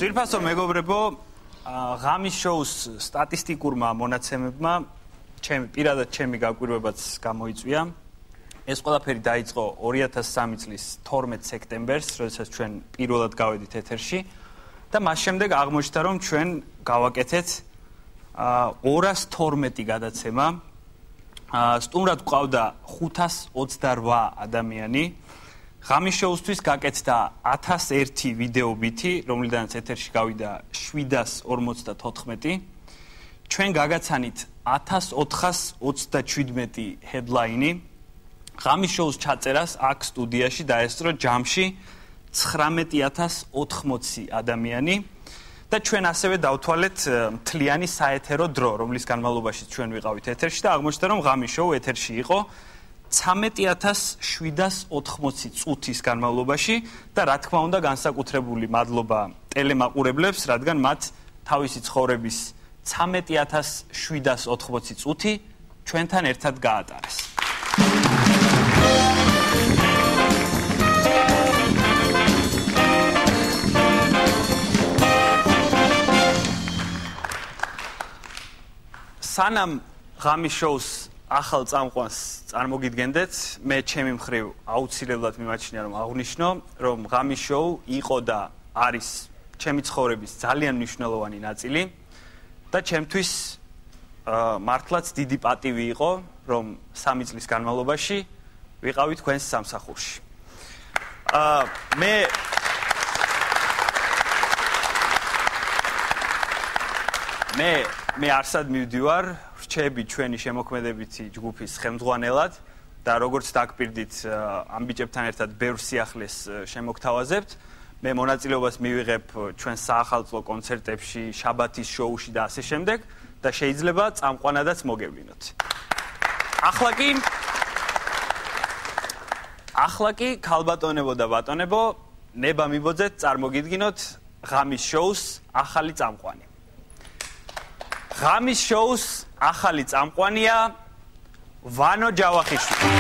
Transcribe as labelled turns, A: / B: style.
A: ძვირფასო მეგობრებო, ღამის შოუს სტატისტიკურმა მონაცემებმა პირადად ჩემი გაკვირვებაც გამოიწვია. ეს ყველაფერი დაიწყო 2003 წლის 12 სექტემბერს, როდესაც ჩვენ პირველად გავედით ეთერში და მას შემდეგ აღმოჩნდა, რომ ჩვენ გავაკეთეთ 212 გადაცემა. სტუმრად გვყავდა 528 ადამიანი. ღამის შოუსთვის გაკეთდა 1001 ვიდეობითი, რომლიდანაც ეთერში გავიდა 754. ჩვენ გაგაცანით 1427 headline-ი. ღამის შოუს ჩაწერას აქ სტუდიაში დაესწრო ჯამში 19080 ადამიანი და ჩვენ ასევე დავთვალეთ მთლიანი საეთერო დრო, რომლის განმავლობაში ჩვენ ვიყავით ეთერში და აღმოჩნდა, რომ ღამის შოუ ეთერში იყო 13780 წუთის განმავლობაში და რა თქმა უნდა განსაკუთრებული მადლობა ტელემაყურებლებს, რადგან მათ თავისი ცხოვრების 13780 წუთი ჩვენთან ერთად გაატარეს. სანამ ღამის შოუს ახალ წამყვანს წარმოგიდგენდეთ, მე ჩემი მხრივ აუცილებლად მიმაჩნია, რომ აღვნიშნო, რომ ღამის შოუ იყო და არის ჩემი ცხოვრების ძალიან მნიშვნელოვანი ნაწილი და ჩემთვის მართლაც დიდი პატივი იყო, რომ 3 წლის განმავლობაში ვიყავი თქვენს სამსახურში. მე არსად მივდივარ რჩები ჩვენი შემოქმედებითი ჯგუფის ხელმძღვანელად და როგორც დაგპირდით ამ ბიჭებთან ერთად ბევრ სიახლეს შემოგთავაზებთ. მე მონაწილეობას მივიღებ ჩვენ საახალწლო კონცერტებში, შაბათის შოუში და ასე შემდეგ და შეიძლება წამყვანადაც მოგევლინოთ. ახლა კი ქალბატონებო და ბატონებო, ნება მიბოძეთ წარმოგიდგინოთ ღამის შოუს ახალი წამყვანი. ღამის შოუს ახალი წამყვანია ვანო ჯავახიშვილი.